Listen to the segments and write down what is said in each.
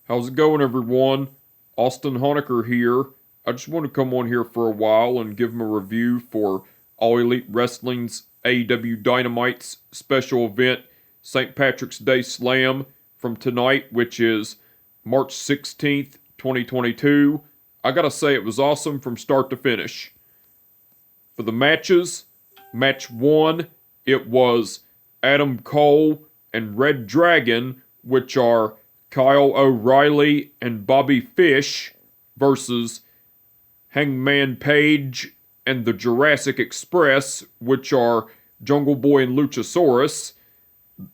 How's it going, everyone? Austin Honecker here. I just want to come on here for a while and give them a review for All Elite Wrestling's AEW Dynamite's special event, St. Patrick's Day Slam, from tonight, which is March 16th, 2022. I gotta say, it was awesome from start to finish. For the matches, match 1, it was Adam Cole and Red Dragon, which are Kyle O'Reilly and Bobby Fish, versus Hangman Page and the Jurassic Express, which are Jungle Boy and Luchasaurus.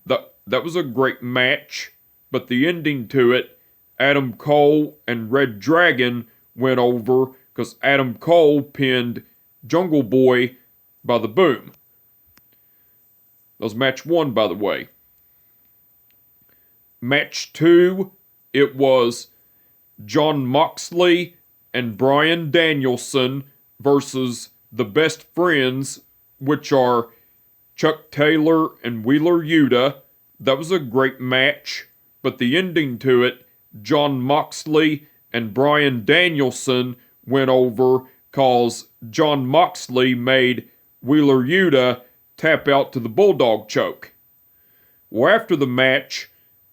That was a great match, but the ending to it, Adam Cole and Red Dragon went over because Adam Cole pinned Jungle Boy by the boom. That was match 1, by the way. Match 2, it was Jon Moxley and Bryan Danielson versus the Best Friends, which are Chuck Taylor and Wheeler Yuta. That was a great match, but the ending to it, Jon Moxley and Bryan Danielson went over cause Jon Moxley made Wheeler Yuta tap out to the Bulldog choke. Well, after the match,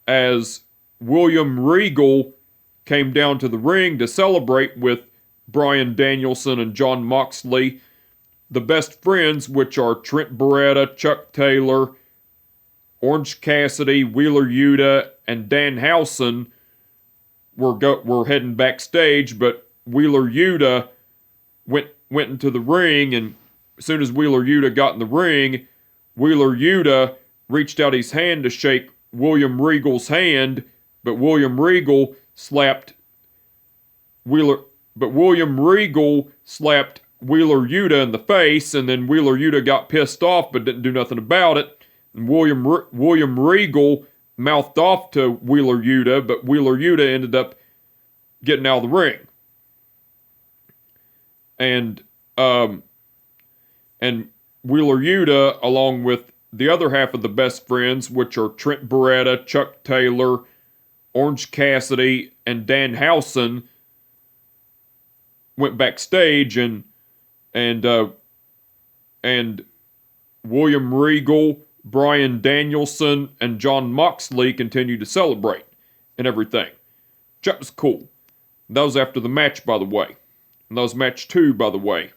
as William Regal came down to the ring to celebrate with Bryan Danielson and Jon Moxley, the Best Friends, which are Trent Beretta, Chuck Taylor, Orange Cassidy, Wheeler Yuta, and Danhausen were heading backstage, but Wheeler Yuta went into the ring, and as soon as Wheeler Yuta got in the ring, Wheeler Yuta reached out his hand to shake William Regal's hand, but William Regal slapped Wheeler Yuta in the face, and then Wheeler Yuta got pissed off but didn't do nothing about it. And William Regal mouthed off to Wheeler Yuta, but Wheeler Yuta ended up getting out of the ring. And Wheeler Yuta, along with the other half of the Best Friends, which are Trent Beretta, Chuck Taylor, Orange Cassidy, and Danhausen, went backstage, and William Regal, Bryan Danielson, and Jon Moxley continued to celebrate and everything. That was cool. That was after the match, by the way. And that was match 2, by the way.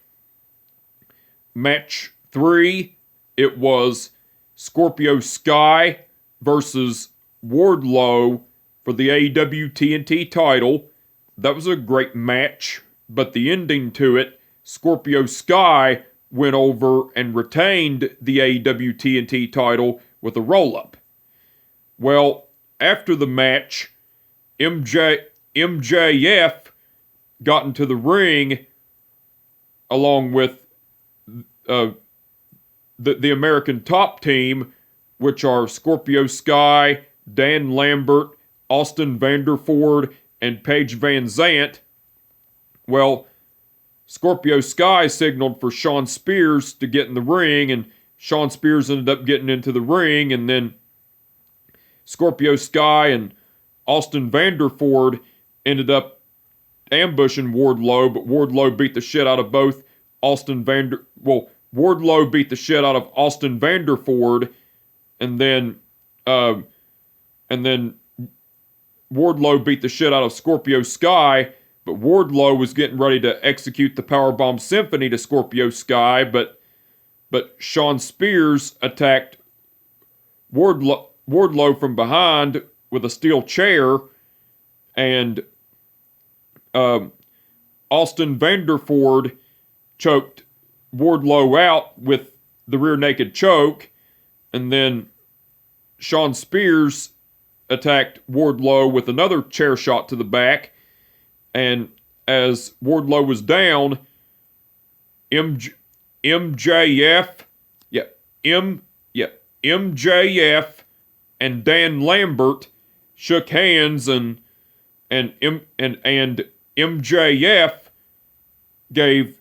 Match 3, it was Scorpio Sky versus Wardlow for the AEW TNT title. That was a great match, but the ending to it, Scorpio Sky went over and retained the AEW TNT title with a roll-up. Well, after the match, MJF got into the ring along with the American Top Team, which are Scorpio Sky, Dan Lambert, Austin Vanderford, and Paige Van Zant. Well, Scorpio Sky signaled for Shawn Spears to get in the ring, and Shawn Spears ended up getting into the ring, and then Scorpio Sky and Austin Vanderford ended up ambushing Wardlow, but Wardlow beat the shit out of both Wardlow beat the shit out of Austin Vanderford, and then Wardlow beat the shit out of Scorpio Sky, but Wardlow was getting ready to execute the Powerbomb Symphony to Scorpio Sky, but Shawn Spears attacked Wardlow from behind with a steel chair, and Austin Vanderford choked Wardlow out with the rear naked choke, and then Shawn Spears attacked Wardlow with another chair shot to the back, and as Wardlow was down, MJF and Dan Lambert shook hands, and MJF gave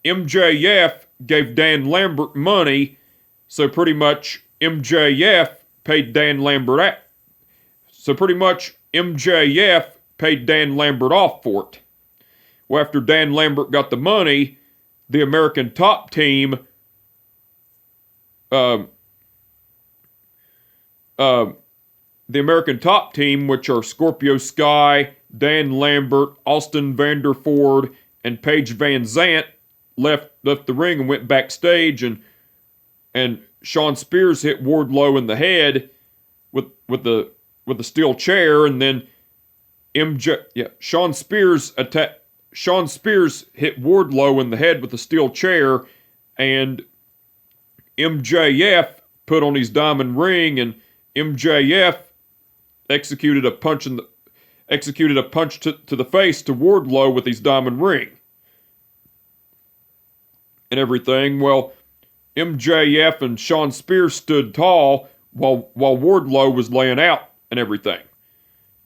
MJF gave Dan Lambert money, so pretty much MJF paid Dan Lambert out. So pretty much MJF paid Dan Lambert off for it. Well, after Dan Lambert got the money, the American Top Team the American Top Team, which are Scorpio Sky, Dan Lambert, Austin Vanderford, and Paige Van Zant, left the ring and went backstage, and Shawn Spears hit Wardlow in the head with the steel chair, and then Shawn Spears hit Wardlow in the head with a steel chair, and MJF put on his diamond ring, and MJF executed a punch to the face to Wardlow with his diamond ring and everything. Well, MJF and Shawn Spears stood tall while Wardlow was laying out and everything.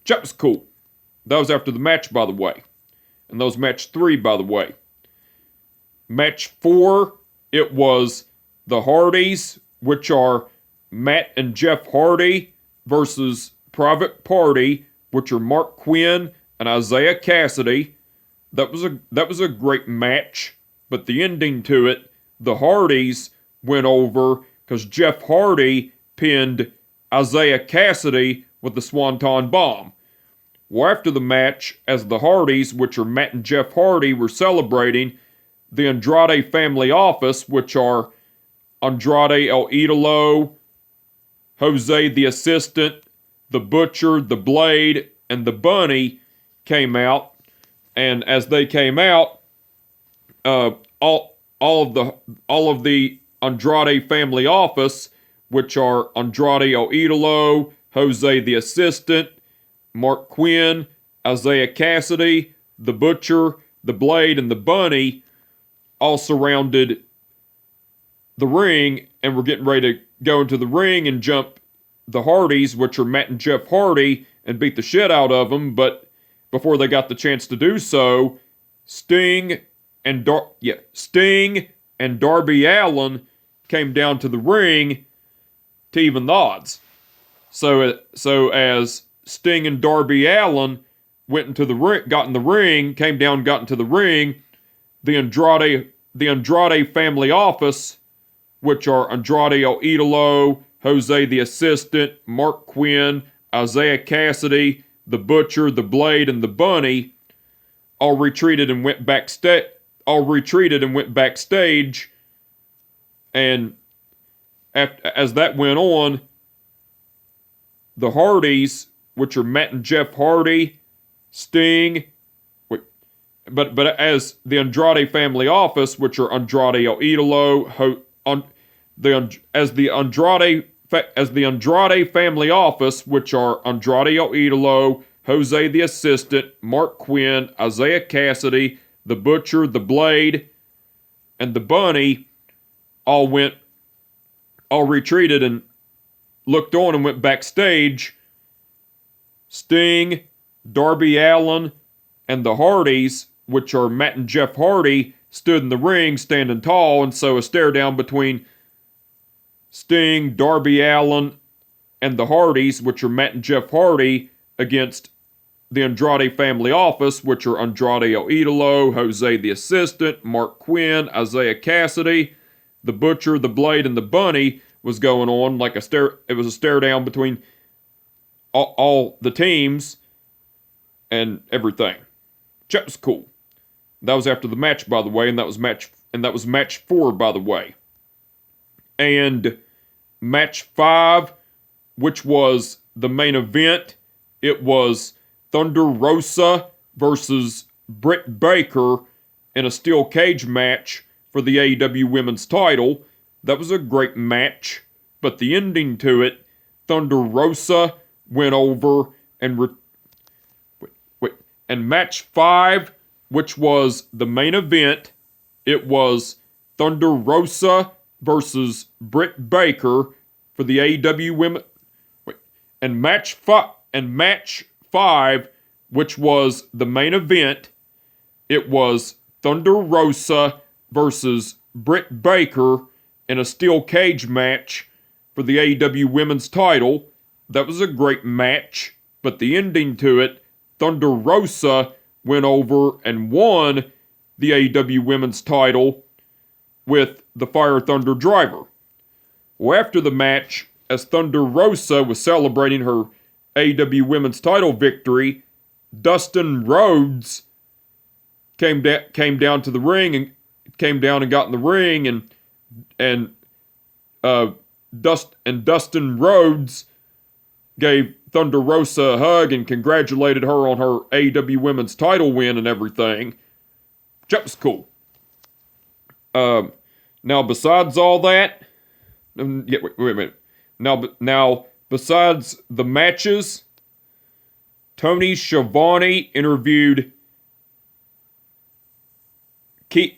That was cool. That was after the match, by the way. And that was match 3, by the way. Match 4, it was the Hardys, which are Matt and Jeff Hardy, versus Private Party, which are Mark Quinn and Isaiah Cassidy. That was a great match, but the ending to it, the Hardys went over because Jeff Hardy pinned Isaiah Cassidy with the Swanton Bomb. Well, after the match, as the Hardys, which are Matt and Jeff Hardy, were celebrating, the Andrade family office, which are Andrade El Idolo, Jose the Assistant, the Butcher, the Blade, and the Bunny, came out. And as they came out, all of the Andrade family office, which are Andrade El Idolo, Jose the Assistant, Mark Quinn, Isaiah Cassidy, the Butcher, the Blade, and the Bunny, all surrounded the ring and were getting ready to go into the ring and jump the Hardys, which are Matt and Jeff Hardy, and beat the shit out of them. But before they got the chance to do so, Sting and Darby Allin came down to the ring to even the odds. So as Sting and Darby Allin went into the ring, got in the ring, came down, got into the ring, the Andrade family office, which are Andrade El Idolo, Jose the Assistant, Mark Quinn, Isaiah Cassidy, the Butcher, the Blade, and the Bunny, all retreated and went backstage. And as that went on, the Hardys, which are Matt and Jeff Hardy, Sting, but as the Andrade family office, which are Andrade El Idolo, as the Andrade family office, which are Andrade El Idolo, Jose the Assistant, Mark Quinn, Isaiah Cassidy, the Butcher, the Blade, and the Bunny, all retreated and looked on and went backstage. Sting, Darby Allin, and the Hardys, which are Matt and Jeff Hardy, stood in the ring standing tall, and so a stare down between Sting, Darby Allin, and the Hardys, which are Matt and Jeff Hardy, against the Andrade family office, which are Andrade El Idolo, Jose the Assistant, Mark Quinn, Isaiah Cassidy, the Butcher, the Blade, and the Bunny, was going on like it was a stare down between all the teams and everything. That was cool. That was after the match, by the way, and that was match 4, by the way. And match 5, which was the main event, it was Thunder Rosa versus Britt Baker in a steel cage match for the AEW Women's title. That was a great match, but the ending to it, Thunder Rosa went over and match 5, which was the main event, it was Thunder Rosa versus Britt Baker for the AEW Women. And match 5, which was the main event, it was Thunder Rosa versus Britt Baker in a steel cage match for the AEW Women's title. That was a great match, but the ending to it, Thunder Rosa went over and won the AEW Women's title with the Fire Thunder Driver. Well, after the match, as Thunder Rosa was celebrating her AEW Women's title victory, Dustin Rhodes came down to the ring and got in the ring, and Dustin Rhodes gave Thunder Rosa a hug and congratulated her on her AEW Women's title win and everything. That was cool. Now, besides all that, wait a minute. Now, besides the matches, Tony Schiavone interviewed besides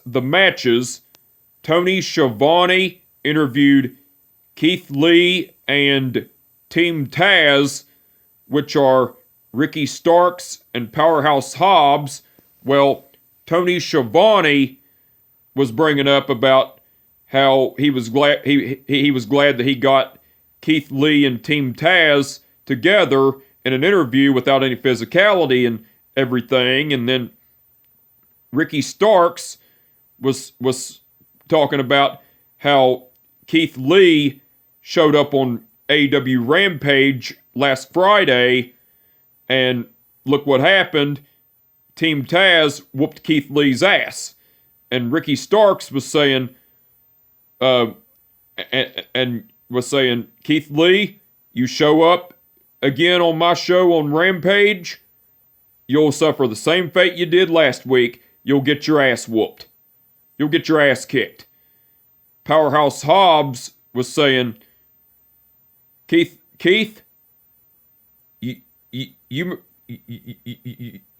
the matches, Tony Schiavone interviewed Keith Lee and Team Taz, which are Ricky Starks and Powerhouse Hobbs. Well, Tony Schiavone was bringing up about how he was glad he was glad that he got Keith Lee and Team Taz together in an interview without any physicality and everything. And then Ricky Starks was talking about how Keith Lee showed up on AEW Rampage last Friday, and look what happened. Team Taz whooped Keith Lee's ass. And Ricky Starks was saying, Keith Lee, you show up again on my show on Rampage, you'll suffer the same fate you did last week. You'll get your ass whooped. You'll get your ass kicked. Powerhouse Hobbs was saying, Keith, you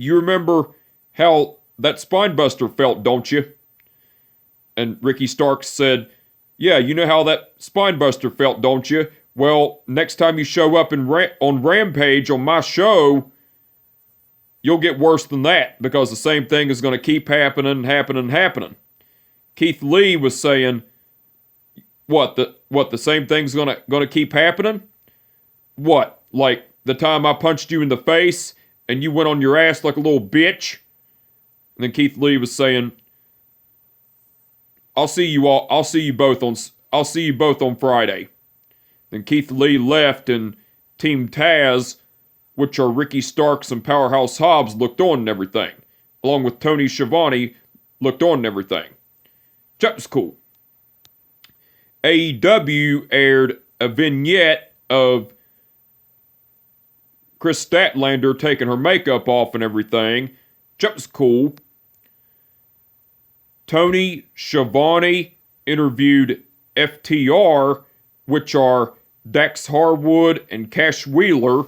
remember how that spinebuster felt, don't you? And Ricky Starks said, yeah, you know how that spinebuster felt, don't you? Well, next time you show up on Rampage on my show, you'll get worse than that, because the same thing is going to keep happening. Keith Lee was saying, the same thing's going to keep happening? What, like the time I punched you in the face and you went on your ass like a little bitch? And then Keith Lee was saying, I'll see you both on Friday. Then Keith Lee left, and Team Taz, which are Ricky Starks and Powerhouse Hobbs, looked on and everything, along with Tony Schiavone, looked on and everything. That was cool. AEW aired a vignette of Chris Statlander taking her makeup off and everything. That was cool. Tony Schiavone interviewed FTR, which are Dax Harwood and Cash Wheeler.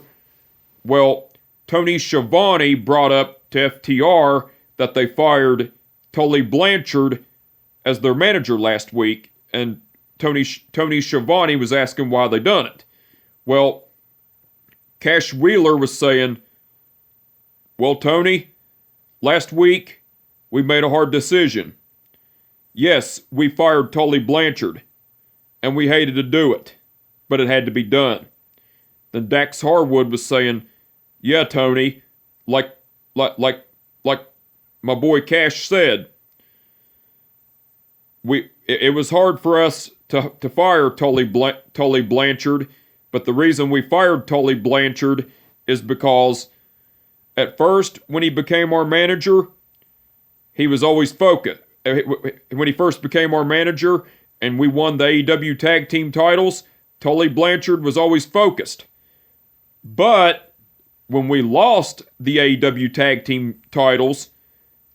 Well, Tony Schiavone brought up to FTR that they fired Tully Blanchard as their manager last week, and Tony Schiavone was asking why they done it. Well, Cash Wheeler was saying, well, Tony, last week we made a hard decision. Yes, we fired Tully Blanchard, and we hated to do it, but it had to be done. Then Dax Harwood was saying, yeah, Tony, like my boy Cash said, it was hard for us to fire Tully Blanchard, but the reason we fired Tully Blanchard is because at first, when he became our manager, he was always focused. When he first became our manager and we won the AEW tag team titles, Tully Blanchard was always focused. But when we lost the AEW tag team titles,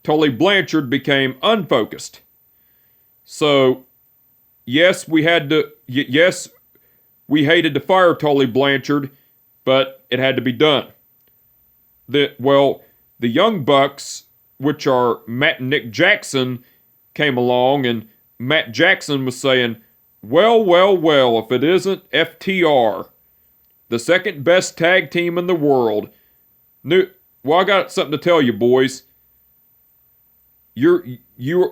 Tully Blanchard became unfocused. So, yes, we hated to fire Tully Blanchard, but it had to be done. The Young Bucks, which are Matt and Nick Jackson, came along, and Matt Jackson was saying, well, if it isn't FTR, the second best tag team in the world. I got something to tell you, boys. You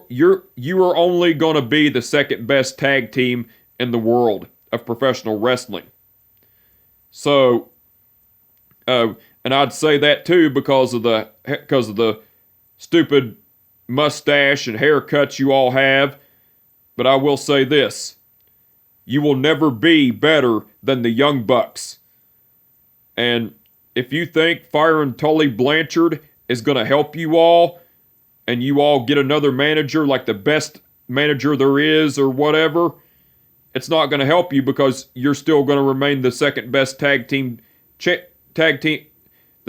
are only gonna be the second best tag team in the world of professional wrestling. So, and I'd say that too because of the stupid mustache and haircuts you all have. But I will say this: you will never be better than the Young Bucks. And if you think firing Tully Blanchard is going to help you all, and you all get another manager like the best manager there is or whatever, it's not going to help you because you're still going to remain the second best the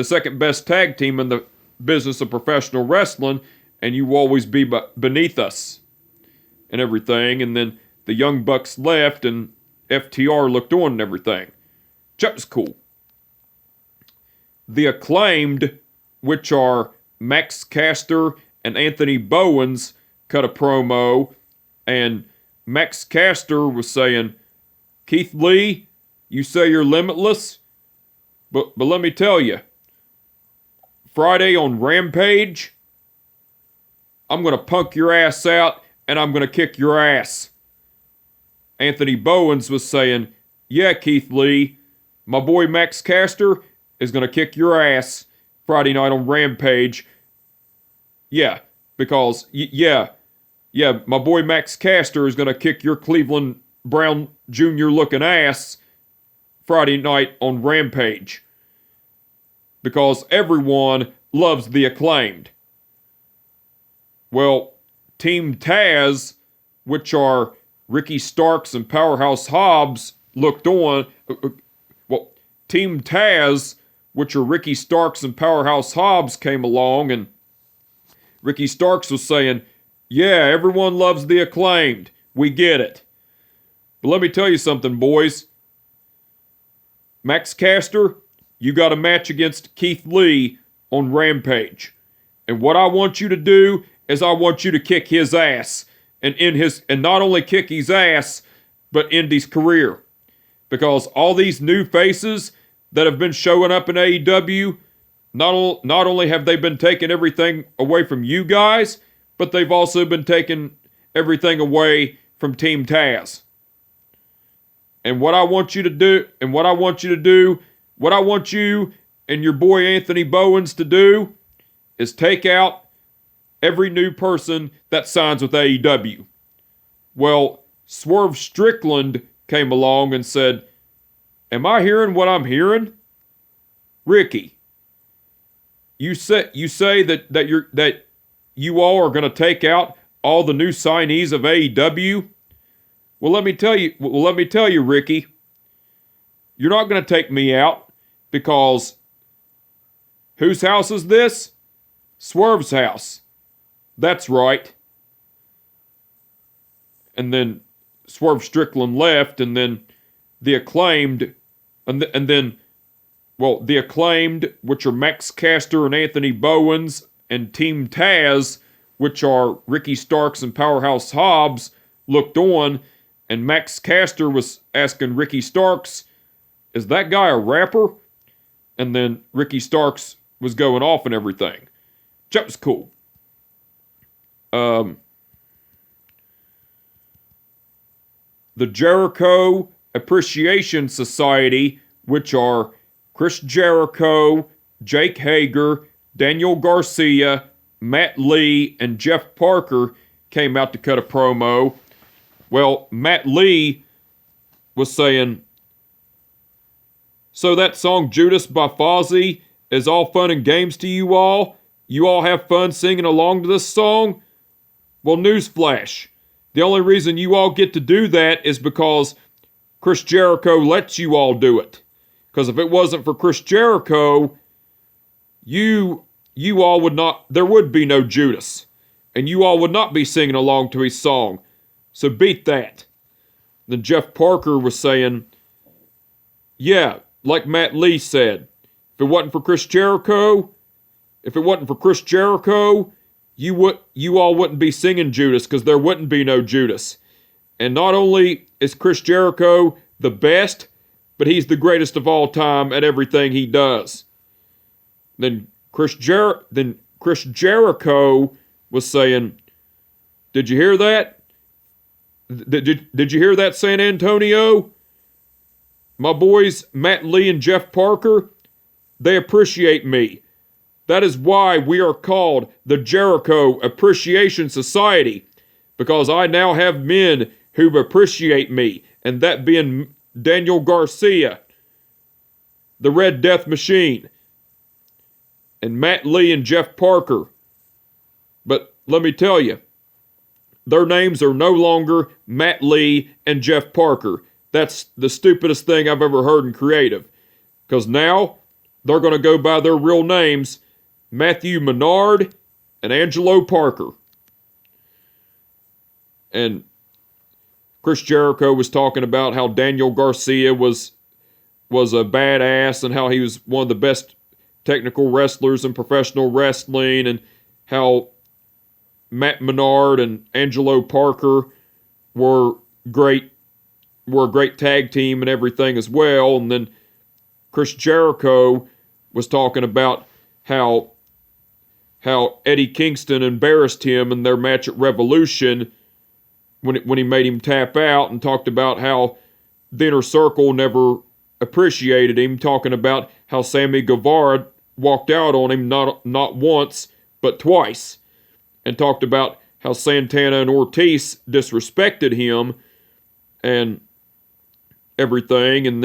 second best tag team in the business of professional wrestling, and you will always be beneath us and everything. And then the Young Bucks left, and FTR looked on and everything. That was cool. The Acclaimed, which are Max Caster and Anthony Bowens, cut a promo, and Max Caster was saying, Keith Lee, you say you're limitless, but let me tell you, Friday on Rampage, I'm going to punk your ass out and I'm going to kick your ass. Anthony Bowens was saying, yeah, Keith Lee, my boy Max Caster is going to kick your ass Friday night on Rampage. Yeah, because, yeah, my boy Max Caster is going to kick your Cleveland Brown Jr. looking ass Friday night on Rampage. Because everyone loves the Acclaimed. Well, Team Taz, which are Ricky Starks and Powerhouse Hobbs, looked on. Well, Team Taz, which are Ricky Starks and Powerhouse Hobbs, came along, and Ricky Starks was saying, yeah, everyone loves the Acclaimed. We get it. But let me tell you something, boys. Max Caster, you got a match against Keith Lee on Rampage. And what I want you to do is I want you to kick his ass. And not only kick his ass, but end his career. Because all these new faces that have been showing up in AEW, not only have they been taking everything away from you guys, but they've also been taking everything away from Team Taz. And what I want you and your boy Anthony Bowens to do is take out every new person that signs with AEW. Well, Swerve Strickland came along and said, am I hearing what I'm hearing? Ricky, you say that you all are going to take out all the new signees of AEW? Well, let me tell you, Ricky, you're not going to take me out because whose house is this? Swerve's house. That's right. And then Swerve Strickland left, and then the Acclaimed, the Acclaimed, which are Max Caster and Anthony Bowens, and Team Taz, which are Ricky Starks and Powerhouse Hobbs, looked on, and Max Caster was asking Ricky Starks, is that guy a rapper? And then Ricky Starks was going off and everything. That was cool. The Jericho Appreciation Society, which are Chris Jericho, Jake Hager, Daniel Garcia, Matt Lee, and Jeff Parker, came out to cut a promo. Well, Matt Lee was saying, so that song Judas by Fozzy is all fun and games to you all? You all have fun singing along to this song? Well, newsflash. The only reason you all get to do that is because Chris Jericho lets you all do it. Because if it wasn't for Chris Jericho, you all would not, there would be no Judas. And you all would not be singing along to his song. So beat that. Then Jeff Parker was saying, yeah, like Matt Lee said, if it wasn't for Chris Jericho, you all wouldn't be singing Judas because there wouldn't be no Judas. And not only is Chris Jericho the best, but he's the greatest of all time at everything he does. Then Chris Jericho was saying, did you hear that? Did you hear that, San Antonio? My boys, Matt Lee and Jeff Parker, they appreciate me. That is why we are called the Jericho Appreciation Society, because I now have men who appreciate me, and that being Daniel Garcia, the Red Death Machine, and Matt Lee and Jeff Parker. But let me tell you, their names are no longer Matt Lee and Jeff Parker. That's the stupidest thing I've ever heard in creative. Because now, they're going to go by their real names, Matthew Menard and Angelo Parker. And Chris Jericho was talking about how Daniel Garcia was a badass and how he was one of the best technical wrestlers in professional wrestling, and how Matt Menard and Angelo Parker were a great tag team and everything as well. And then Chris Jericho was talking about how Eddie Kingston embarrassed him in their match at Revolution when he made him tap out, and talked about how the Inner Circle never appreciated him, talking about how Sammy Guevara walked out on him not once, but twice, and talked about how Santana and Ortiz disrespected him and everything. And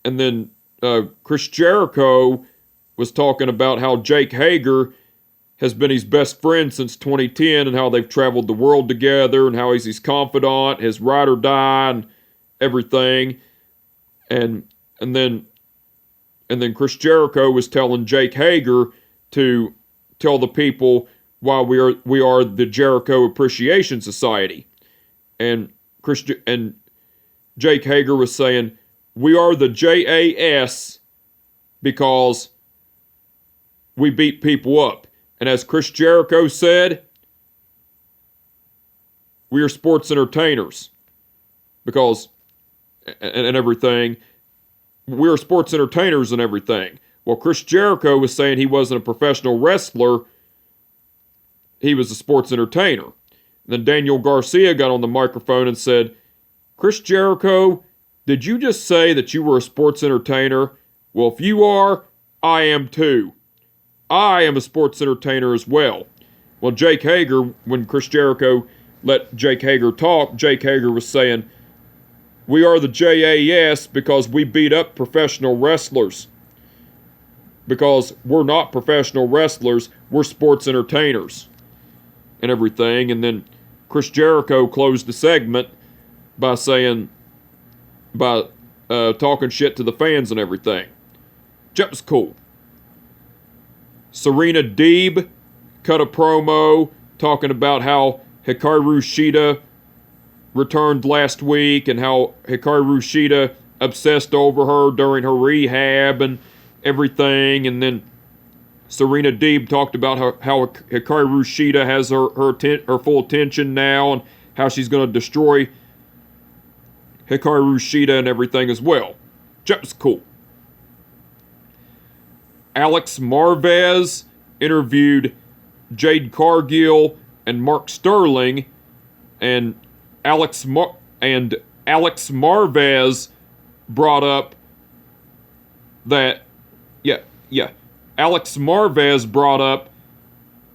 then Chris Jericho was talking about how Jake Hager has been his best friend since 2010, and how they've traveled the world together, and how he's his confidant, his ride or die, and everything. And then Chris Jericho was telling Jake Hager to tell the people why we are the Jericho Appreciation Society. And Jake Hager was saying, we are the JAS because we beat people up. And as Chris Jericho said, we are sports entertainers. Because, and everything, we are sports entertainers and everything. Well, Chris Jericho was saying he wasn't a professional wrestler, he was a sports entertainer. And then Daniel Garcia got on the microphone and said, Chris Jericho, did you just say that you were a sports entertainer? Well, if you are, I am too. I am a sports entertainer as well. Well, Jake Hager, when Chris Jericho let Jake Hager talk, Jake Hager was saying, we are the JAS because we beat up professional wrestlers. Because we're not professional wrestlers, we're sports entertainers. And everything. And then Chris Jericho closed the segment by talking shit to the fans and everything. That was cool. Serena Deeb cut a promo talking about how Hikaru Shida returned last week, and how Hikaru Shida obsessed over her during her rehab and everything. And then Serena Deeb talked about how Hikaru Shida has her full attention now, and how she's going to destroy Hikaru Shida and everything as well. That was cool. Alex Marvez interviewed Jade Cargill and Mark Sterling, and Alex Marvez brought up that, Alex Marvez brought up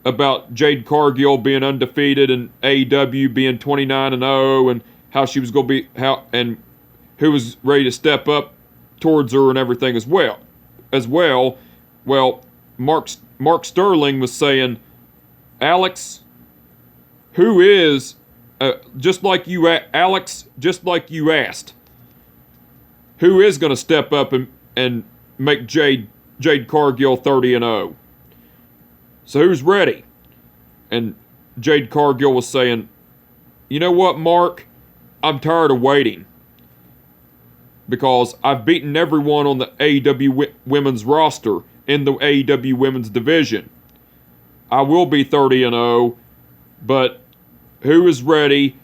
about Jade Cargill being undefeated and AEW being 29-0, and how she was going to be, and who was ready to step up towards her and everything as well. Well, Mark Sterling was saying, Alex, who is, just like you asked, who is going to step up and make Jade Cargill 30-0? So who's ready? And Jade Cargill was saying, you know what, Mark? I'm tired of waiting. Because I've beaten everyone on the AEW women's roster in the AEW women's division. I will be 30-0, but who is ready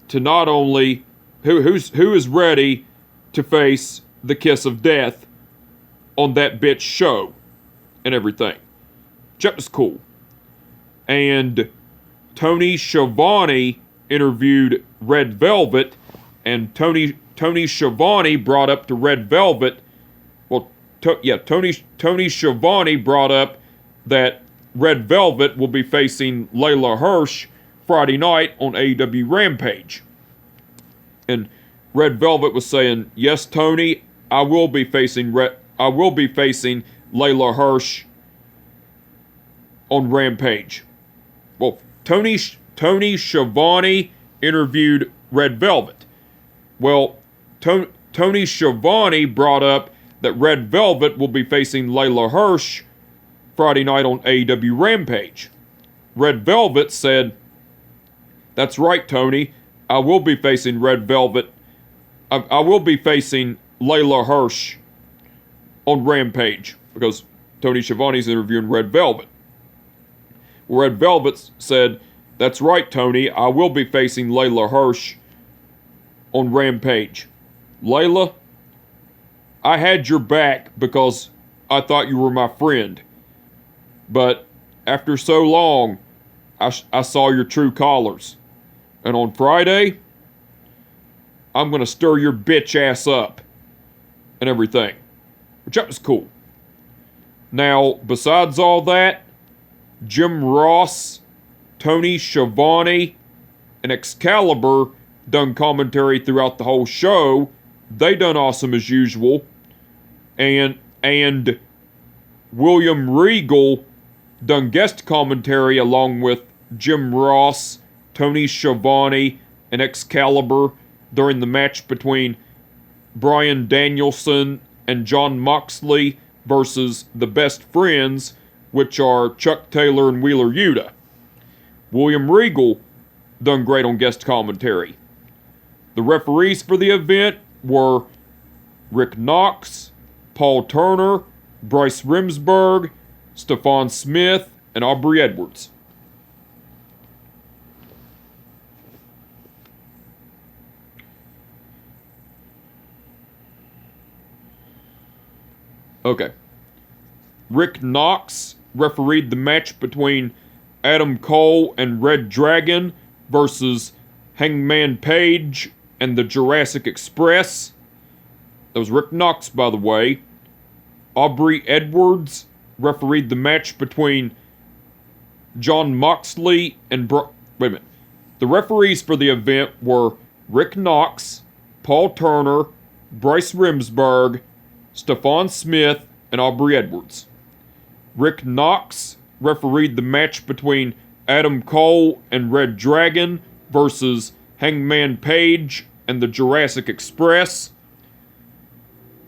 to not only who is ready to face the kiss of death on that bitch show and everything? That was cool. And Tony Schiavone interviewed Red Velvet, and Tony Tony Schiavone brought up to Red Velvet. Well, Tony Schiavone brought up that Red Velvet will be facing Layla Hirsch Friday night on AEW Rampage. And Red Velvet was saying, "Yes, Tony, I will be facing Layla Hirsch on Rampage." Well, Tony Schiavone interviewed Red Velvet. Well, Tony Schiavone brought up that Red Velvet will be facing Layla Hirsch Friday night on AEW Rampage. Red Velvet said, "That's right, Tony. I will be facing Red Velvet. I will be facing Layla Hirsch on Rampage," because Tony Schiavone's interviewing Red Velvet. Red Velvet said, "That's right, Tony. I will be facing Layla Hirsch on Rampage. Layla, I had your back because I thought you were my friend. But after so long, I saw your true colors. And on Friday, I'm going to stir your bitch ass up." And everything. Which that was cool. Now, besides all that, Jim Ross, Tony Schiavone, and Excalibur done commentary throughout the whole show. They done awesome as usual. And William Regal done guest commentary along with Jim Ross, Tony Schiavone, and Excalibur during the match between Bryan Danielson and Jon Moxley versus the Best Friends, which are Chuck Taylor and Wheeler Yuta. William Regal done great on guest commentary. The referees for the event were Rick Knox, Paul Turner, Bryce Remsburg, Stephon Smith, and Aubrey Edwards. Okay. Rick Knox refereed the match between Adam Cole and Red Dragon versus Hangman Page and the Jurassic Express. That was Rick Knox, by the way. Aubrey Edwards refereed the match between Jon Moxley and wait a minute. The referees for the event were Rick Knox, Paul Turner, Bryce Remsburg, Stephon Smith, and Aubrey Edwards. Rick Knox refereed the match between Adam Cole and Red Dragon versus Hangman Page and the Jurassic Express.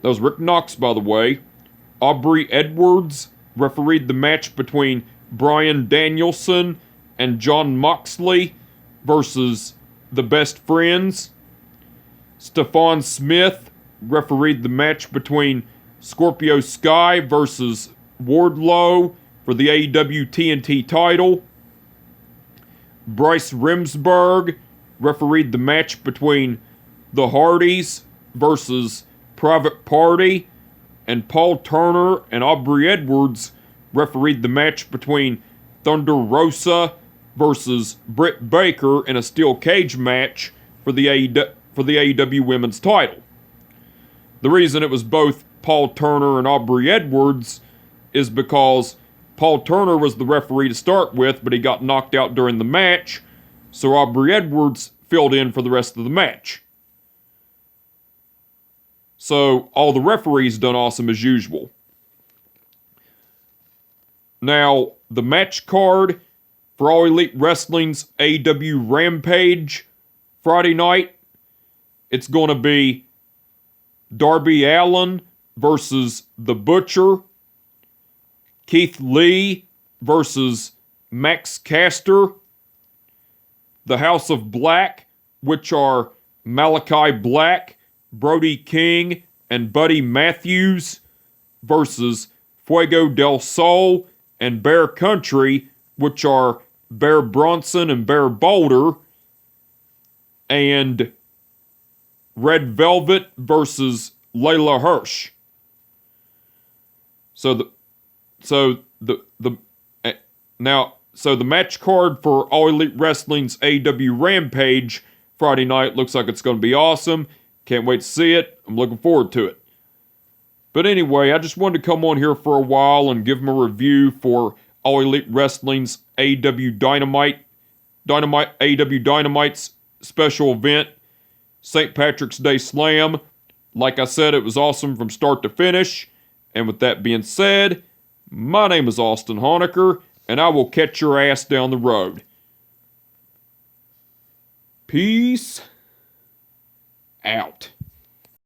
That was Rick Knox, by the way. Aubrey Edwards refereed the match between Bryan Danielson and Jon Moxley versus the Best Friends. Stephon Smith refereed the match between Scorpio Sky versus Wardlow for the AEW TNT title. Bryce Remsburg refereed the match between the Hardys versus Private Party, and Paul Turner and Aubrey Edwards refereed the match between Thunder Rosa versus Britt Baker in a steel cage match for the AEW Women's title. The reason it was both Paul Turner and Aubrey Edwards is because Paul Turner was the referee to start with, but he got knocked out during the match, so Aubrey Edwards filled in for the rest of the match. So all the referees done awesome as usual. Now, the match card for All Elite Wrestling's AEW Rampage Friday night, it's going to be Darby Allin versus The Butcher, Keith Lee versus Max Caster, the House of Black, which are Malachi Black, Brody King, and Buddy Matthews, versus Fuego del Sol and Bear Country, which are Bear Bronson and Bear Boulder, and Red Velvet versus Layla Hirsch. So the match card for All Elite Wrestling's AEW Rampage Friday night looks like it's going to be awesome. Can't wait to see it. I'm looking forward to it. But anyway, I just wanted to come on here for a while and give them a review for All Elite Wrestling's AEW Dynamite's special event, St. Patrick's Day Slam. Like I said, it was awesome from start to finish. And with that being said, my name is Austin Honecker, and I will catch your ass down the road. Peace out.